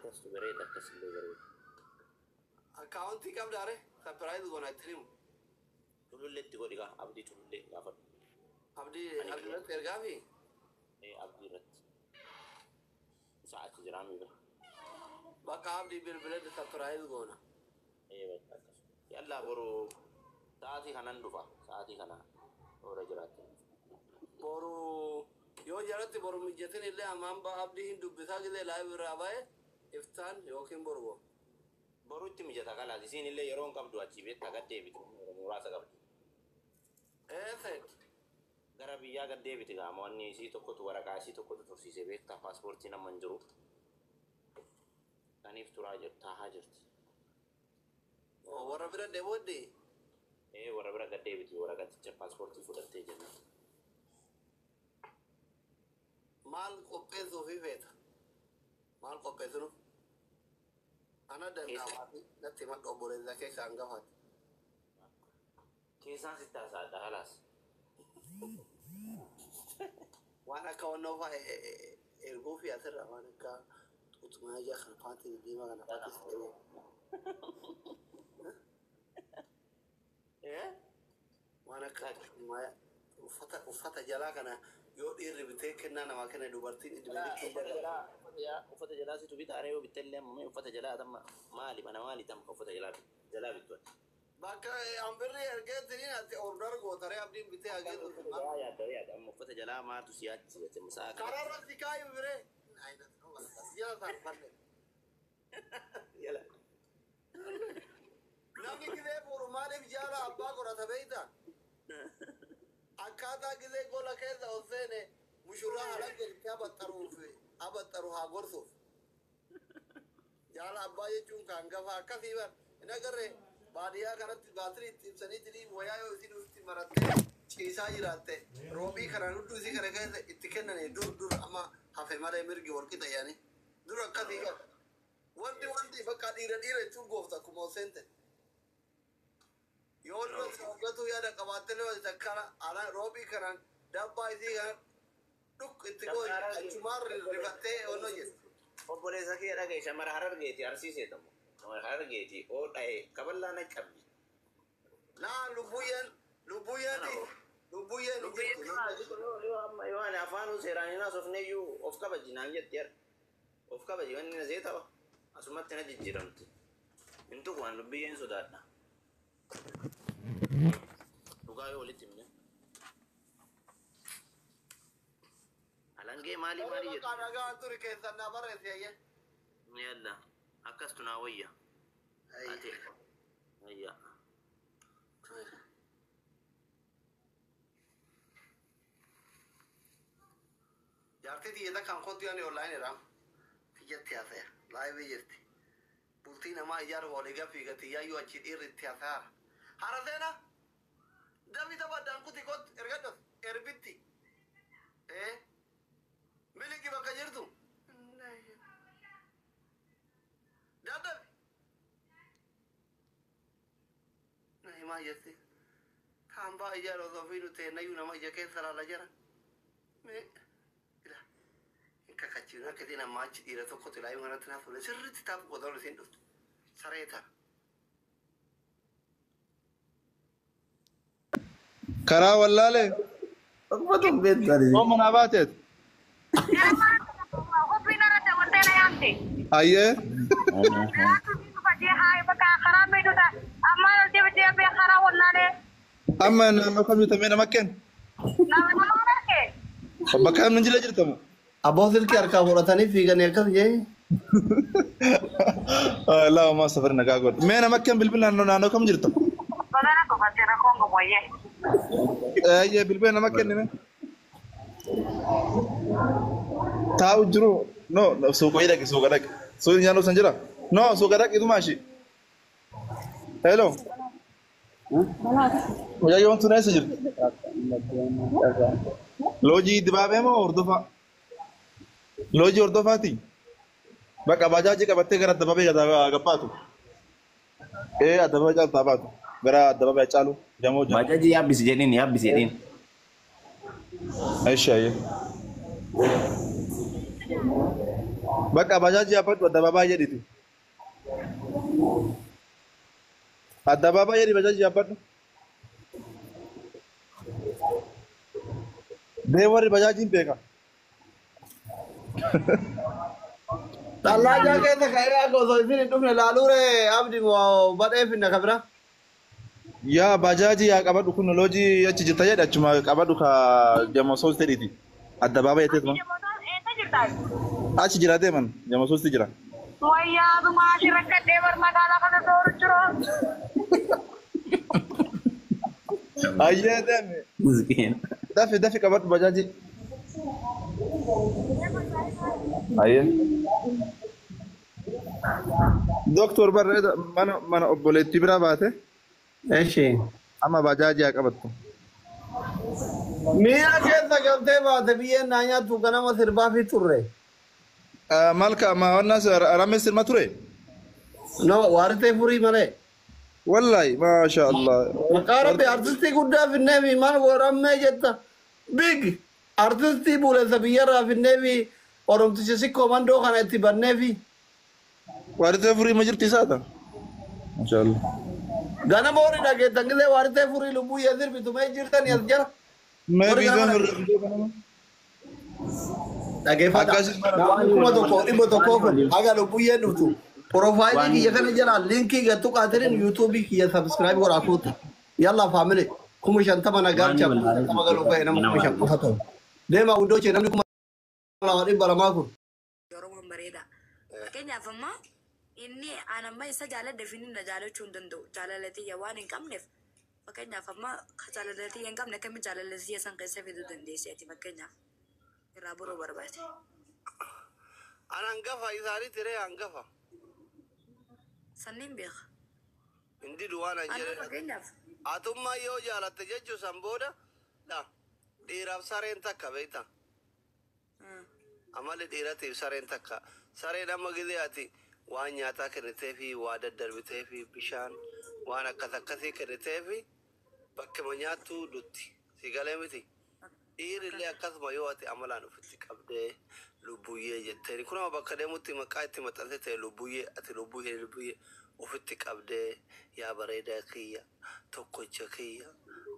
Akkas tu bereeda akkas illee bereeda. Akkaawuntii qabdaare sapiraayiz goona ittinimu. Tululleetti godhi gaa abdii tulullee gaafadhu. Abdii irratti ergaa fi abdii irratti sa'aati jiraan bira. Bakka abdii bilbiletti sapiraayiz goona. Bakka akkas. Yallaa boru sa'aatii kanan dhufa sa'aatii kana toora jiraatti. Boru yoo jalatti boru mijatin illee ammaan abdii hin dubbisaa gisee laayib irraa ba'e iftaan yookiin boru. Boruutti mijata kalaas isiin illee yeroo hin qabdu achii beektaa gad deebitu muraasa qabdi. Eeset. Gara biyyaa gad deebiti gaa mo'anni isii tokkotu waraqaa isii tokkotu tursiisee beektaa paaspoortii nama hin jiru. Kaniif turaa jirti taahaa jirti. Warra bira deeboodde. Warra bira gad deebiti waraqaticha paaspoortii fudhattee jenna. Maal qopheessuufi feeta? Maal qopheessinu? Ana danda'amaa natti madda obboleessa keessa hangafaati. Keessaan sitti haasaadha halaas. Waan akka wannoo fa'a erguu fi asirra waan akka utubaa ijaa kana faatti diimaa kana faatti sidhee. Waan akka uffata jalaa kana yoo dhiirri bitee kennaa namaa kenna dubartiin uffata jalaa situ bitaa yoo bittellee amma uffata jalaa tamma maali mana maali tamma uffata jalaa bittu. Bakka ambirri ergeetiin ati order gootaree abdiin bitee hageetu. Yaadda amma uffata jalaa maatu siyaatti jette musaa. Karaarra si kaayu biree. Yaa sarfanne. Yala. Namni gisee furu maaliif jaala abbaa qorata beeyta? Akkaataa gisee gola keessa ol seene mushurraa haala jedhee abaxxaru haa gorsuuf. Jaala abbaa jechuun kan gafa akkasii bar. Hin agarree baadiyyaa kanatti baatirii itti ibsanii jirii wayaa yoo isin itti marattee ciisaa jiraatte roobii kanaan hudduu isii kana keessa itti kennanii dur amma hafe malee mirgi walqixa yaani. Dur akkasii qaba. Wanti bakka dhiira jechuun goofta akkuma seente. Yoo soogatu yaada qabaattee lewati takkana ala roobii kanaan dabbaa isii kana dhuk itti gooti achumaan rifattee onno jedhu. Obboleessa kee dhagaye shamara harargeeti arsiisee tamu. Shamara harargeeti oo dhaye kaballaa na qabdi. Naa lubbuyyeen. Yoo ani afaanuu seeraan hin haasofneeyyuu of kabaji naan jetti jar. Of kabaji wanni na see ta'a. Asumatti na jijjiiramti. Hin tuqu waan lubbiyyeen sodaadha. Dhugaa yoo walitti himne. Alangee maali jedhu. Dhagaa turi keessan na barreesse ayye. Yalla akkas tunaa wayya. Ate wayya. Jaartii xiyyeeta kan kootu yaani online irraa xiyyeetti haasa'e laayivii jirti. Bultii namaa ijaaru walii gafii gatii yaayyuu achi dhiirri itti haasa'aara. Hara seena dammi taphaddaan kuti kot ergadhos erbitti. Miliki bakka jirtu. Dadhabi. Na himaa jirti. Kaambaa ijaaru osoo fi nuti nayyuu nama ija keessa laala jira. Kakachiin akka isin amma achi dhiira tokkotti laayii kanatti naaf fuudhee sirriitti taa'u qotoon isin dhuftu. Sareeta. Karaa wallaalee. Akkuma beektani. Ooma naa baateet. Ayyee. Amma naannoo kam jirta mee nama kennu? Bakka kam jila jirtamu? Abbaa silkii harkaa fudhatanii fiiganii akkas jee. Lama maa safari nagaa godhe. Mee nama kennu bilbila naannoo kam jirta? Ayyee bilbila nama kennime. Taa'u jiru. No, suuqa dhaqi suuqa dhaqi. Suuqi nyaannu san jira? No, suuqa dhaqi tu maashi. Hello. Wajaa wantu na isa jirti. Loojii dibaabee moo hordofaa? Loojii hordofaati. Bakka bajaajii qabattee gara addabaabee gabbaatu. Addabaabee caaltaa baatu. Gara addabaabee caalu jamoo jamoo. Bajaajii yaabbisi jedhiin. Aisha ye. Bakka bajaajii yaabadhu addabaabaa jedhiti. Addabaabaa jedhi bajaajii yaabadhu. Dee warri bajaajiin beeka. Dallaa keessa ka'ee akka osoo isin hin dhufne laaluure abdi badhee finna kabira. Yaa bajaajii yaa qabadhu kun loojii achi jirta jedhe achuma qabadhu ka jamosoos jedhiti. Addabaabaa jetteetuma. Achi jira deeman jamosoos jira. Wayyaa dumaati rakkadhee bar magaalaa kana dooru jira. Ayyee deeme. Dafi qabadhu bajaajii. Ayyee. Doktor Barreeda mana obboleettii biraa baate. Eshi. Amma bajaajii haa qabattu. Miira keessa galtee baate biyyeen naa nyaattu ganama sirbaa fi turre. Malka amma wannaas ramee sirma ture. No waartee furii malee. Wallahi maasha Allah. Maqaa rabbi artistii guddaa finnee fi maal warammee jetta. Big artistii buleessa biyyarraa finnee fi oromticha si komandoo kana itti bannee fi. Waartee furii ma jirti isaata? Maasha Allah. Ganama horii dhageettan gisee waartee furii lubbuu yee sirbitu mee jirtan as jala. Maybe Dhaggeeffata. Kuma tokko dhibba tokkoo kun haga lubbuu yee dhuftu. Profaayilii kiyya kana jala linkii gattu qaatiriin yuutuubii kiyya sabskiraayib godhaa kuuta. Yalla faamile kuma 50 nagaarcha nama galuu fa'ee nama kuma 50 qofa ta'u. Deemaa guddoo chee namni kuma 200 kun. Oromoon bareeda. Fakkeenyaaf ammaa inni aanamma isa jaaladhe fi inni na jaalachuu hin danda'u. Jaalalatii waan hin qabneef fakkeenyaaf ammaa jaalalatii hin qabne akkamitti jaalalatii san keessa fiduu dandeessi ati fakkeenyaaf irraa boruu barbaade. An hangafa isaanii tiree hangafa. Sanniin beeka. Indi duwwaan an jedhe. Fakkeenyaaf. Atummaa yoo jaalatte jechuun san booda dhiiraaf sareen takka beekta. Amalli dhiiratiif sareen takka. Sareen amma gizee ati waan nyaataa kennitee fi waa daddarbitee fi bishaan waan akkasii kennitee fi bakkuma nyaattuu dutti. Si galee miti. Dhiirillee akkasuma yoo ati amalaan ofitti qabdee lubbuyyee jetteen kunama bakka deemutti maqaa itti maxxansee ta'e lubbuyyee ati lubbuyyee ofitti qabdee yaa bareedaa kiyya tokkocha kiyya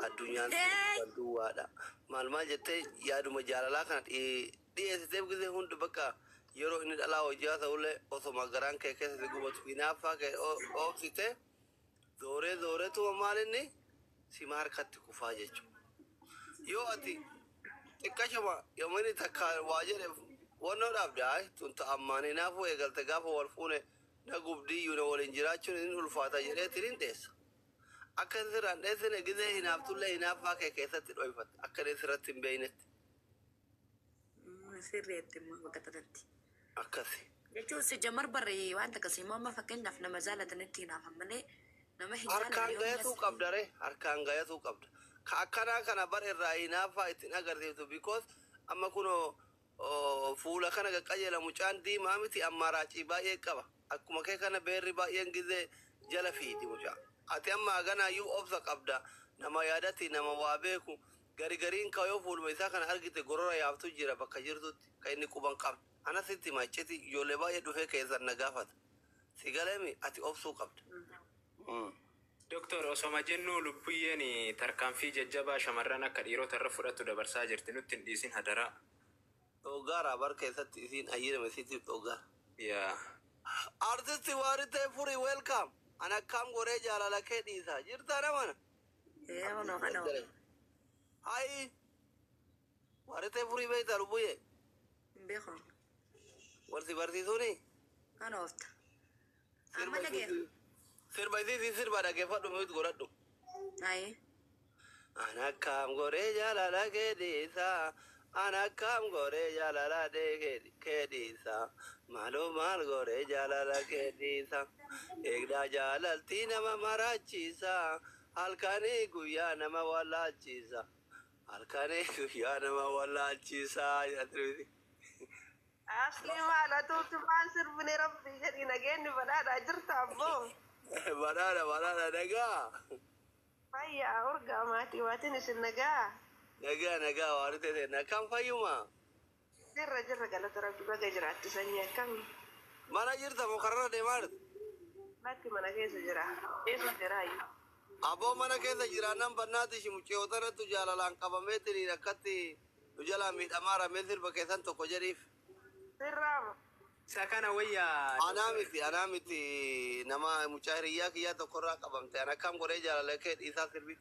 addunyaan duwwaadha maal jettee yaaduma jaalalaa kana dhiyeessiteef gisee hundi bakka yeroo inni dhalaa hojii haa ta'ullee osoma garaan kee keessatti gubatu hinaaffaa kee oobsite zooreetuma maalinni sima harkatti kufaa jechuudha yoo ati xiqqashama yommuu inni takka waa jedheef wannoo dhaabdaa tun ta'ammaan hinaafuu eegalte gaafa wal fuune na gubdiyyuu na waliin jiraachuun inni ulfaata jedheetiin hin dheessa. Akka sirraan dheessine gisee hinaaftullee hinaaffaa kee keessatti dho'ifatta akka inni sirratti hin beeynetti. Sirreetti immoo bakka tanatti. Akkasi. Jechuun si jamar barree waan akkasii immoo amma fakkeenyaaf nama jaalatanitti hinaafan malee nama hin harkaan gayatuu qabda ree harkaan gayatuu qabda. Ka akkanaa kana bar irraa hinaaffaa ittiin agarsiiftu because amma kunoo fuula kana qaqqajeela mucaan diimaa miti amma raacii baay'ee qaba. Akkuma kee kana beerri baay'een gisee jala fiidi mucaa. Ati amma ganaayyuu obsa qabda nama yaadatti nama waa beeku gariin kayoo fuuluma isaa kana argite gorora yaaftu jira bakka jirtutti ka inni quban qabda. Anasitti macciti ijoollee baay'ee dhufee keessan na gaafata. Si galeemi ati obsuu qabda. Doktor osoma jennu lubbuyyeen tarkaanfii jajjabaa shamarran akka dhiirota irra fudhatu dabarsaa jirti nutti hin dhiisin hadaraa. Dhogaaraa bar keessatti isiin ayyirame siitiif dhogaa. Yaa. Artisti waaritee furii welcome. An akkam goree jaalala kee dhiisaa jirtaa namana. Ono. Hayi. Waaritee furii beektaa lubbuyyee. Hin beeku. Warsi barsiisuuni. Kan oofta. Amma dhageef. Sirba isii sirba dhageeffadhu miit godhadhu. Ayi. An akkam goree jaalala kee dhiisaa. An akkam goree jaalala kee dhiisaa. Maaloo maal goree jaalala kee dhiisaa. Eegdaa jaalaltii nama maraachiisa. Halkanii guyyaa nama wallaalchiisa. Halkanii guyyaa nama wallaalchiisa. Asli maalatuutu maal sirbine rabbii jedhi nageenyi badhaadhaa jirta abboo. Badhaadha nagaa. Fayyaa urgaa maatiin isin nagaa. Nagaa waan ta'e na kan fayyuma. jirra galata rabbi baga jiraatti sanyii akkami. Mana jirta mukarrara deemaa jirti. Bakki mana keessa jira. Eessa jiraayu? Aboo mana keessa jira nan bannaati shimucheewotarrattu jaalalaan qabameetiniin akkatti nu jalaa miidhamaa ramee sirba keessan tokko jedhiif. Sirraama. Isa kana wayyaa. Anaa miti nama mucaa hiriyyaa kiyyaa tokkorraa qabamte ana akkam godhee jaalala kee dhiisaa sirbi.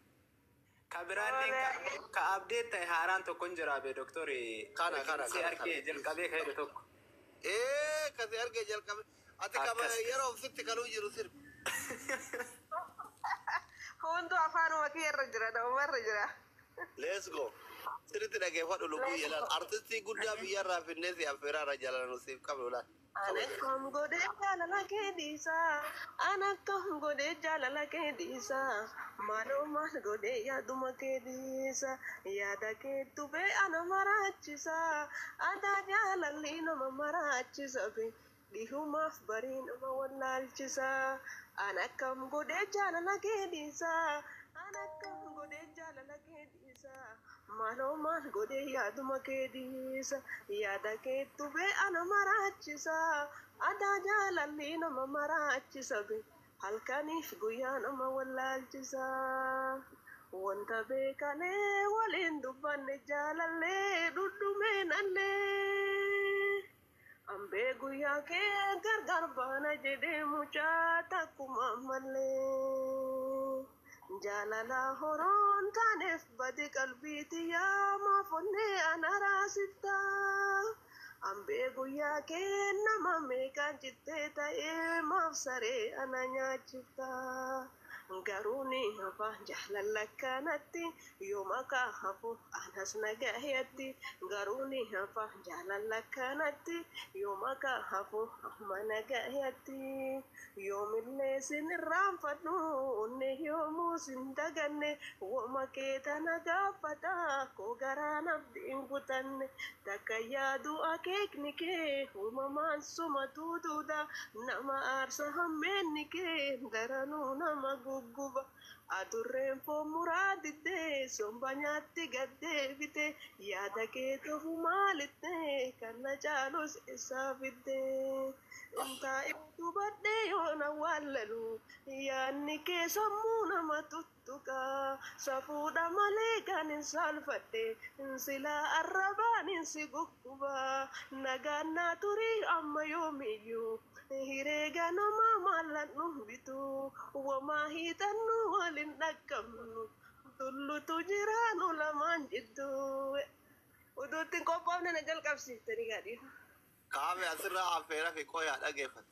Ka biraallee ka abdeet ta'e haaraan tokkon jira be doktori. Kana. Si argee jalqabee ka'e tokko. Kasi argee jalqabe. Ati kama yeroo sitti kaluu jiru sirbi. Hunduu afaanuma keerra jira namarra jira. Let's go. Sirriitti dhageeffadhu lubbuu yelaan artistii guddaa biyyarraa finnee si affeeraarra jaalala siif qabnu laal. Anakam godee jaalala keetiisa. Anakam godee jaalala keetiisa. Maaloo maal godee yaaduma keetiisa. Yaada keetu bee ana maraachisa. Aadaa jaalalli nama maraachisa bee. Dhihumaaf barii nama wallaalchisa. Anakam godee jaalala keetiisa. Anakam godee jaalala keetiisa. Maaloo maal godee yaaduma keetiisa. Yaada keetu bee ana maraachisa. Aadaa jaalalli nama maraachisa bee. Halkaniif guyyaa nama wallaalchisa. Wanta beekalee waliin dubbanne jaalallee dhudhumeenallee. Ambee guyyaa kee gargar baana jedhee mucaa takkuma mallee. Jaalala horoon taaneef badi qalbiiti yaa maafonnee ana raasifta. Ambee guyyaa kee nama meeqaan jittee ta'ee maaf saree ana nyaachifta. Garuu ni hafa jaalala kanatti yoo maqaa hafu anas nagahiyatti. Garuu ni hafa jaalala kanatti yoo maqaa hafu amma nagahiyatti. Yoomillee sin irraanfadhu onne yoomuu sin daganne wama keeta na gaafata koo garaa nabdiin kutanne. Takka yaadu akeekni kee uumamaan suma tuutuudha nama aarsa hammeenni kee daranuu nama gugguba. Adurreen foon muraa diddee somba nyaatti gaddee bite yaada kee tofu maalitte kan na caalus isaa fiddee. Taa'ibtu badhee yoo na wallalu yaadni kee sammuu nama tuttuqa. Safuudha malee kan hin saalfadhe silaa arrabaan hin si gugguba. Nagaan naa turii amma yoomiyyuu hireega namaa maalladhu bitu. Wamaa hiixannu waliin dhaqqabnu tullutu jiraanu lamaan jidduu. Uduutti qophoofne na jalqabsiiftanii gaadhiifa. Kaame asirraa affeera fi qoyaa dhageeffate.